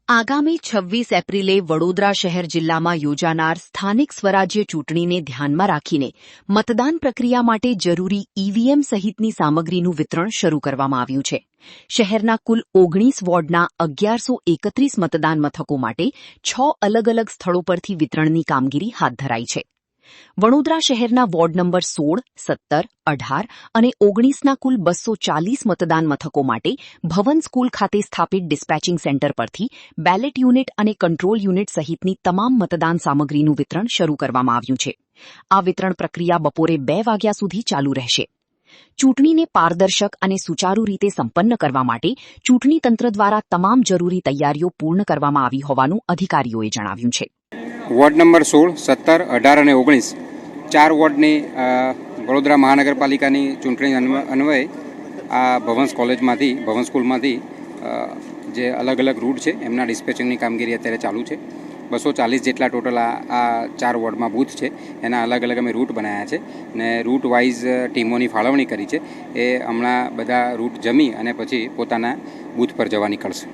આગામી 26 એપ્રિલે વડોદરા શહેર જિલ્લામાં યોજાનાર સ્થાનિક સ્વરાજ્ય ચૂંટણીને ધ્યાનમાં રાખીને મતદાન પ્રક્રિયા માટે જરૂરી ઈવીએમ સહિતની સામગ્રીનું વિતરણ શરૂ કરવામાં આવ્યું છે. શહેરના કુલ 19 વોર્ડના 1131 મતદાન મથકો માટે 6 અલગ અલગ સ્થળો પરથી વિતરણની કામગીરી હાથ ધરાઈ છે. વડોદરા શહેરના વોર્ડ નંબર 16, 17, 18 અને 19ના કુલ 240 મતદાન મથકો માટે ભવન સ્કૂલ ખાતે સ્થાપિત ડિસ્પેચિંગ સેન્ટર પરથી બેલેટ યુનિટ અને કંટ્રોલ યુનિટ સહિતની તમામ મતદાન સામગ્રીનું વિતરણ શરૂ કરવામાં આવ્યું છે. આ વિતરણ પ્રક્રિયા બપોરે 2 વાગ્યા સુધી ચાલુ રહેશે. ચૂંટણીને પારદર્શક અને સુચારુ રીતે સંપન્ન કરવા માટે ચૂંટણી તંત્ર દ્વારા તમામ જરૂરી તૈયારીઓ પૂર્ણ કરવામાં આવી હોવાનું અધિકારીઓએ જણાવ્યું છે. વોર્ડ નંબર 16, 17, 18 અને 19 ચાર વોર્ડની વડોદરા મહાનગરપાલિકાની ચૂંટણી અન્વયે આ ભવન સ્કૂલમાંથી જે અલગ અલગ રૂટ છે એમના ડિસ્પેચિંગની કામગીરી અત્યારે ચાલુ છે. 240 જેટલા ટોટલ આ ચાર વોર્ડમાં બૂથ છે. એના અલગ અલગ અમે રૂટ બનાવ્યા છે ને રૂટ વાઇઝ ટીમોની ફાળવણી કરી છે. એ હમણાં બધા રૂટ જમી અને પછી પોતાના બૂથ પર જવા નીકળશે.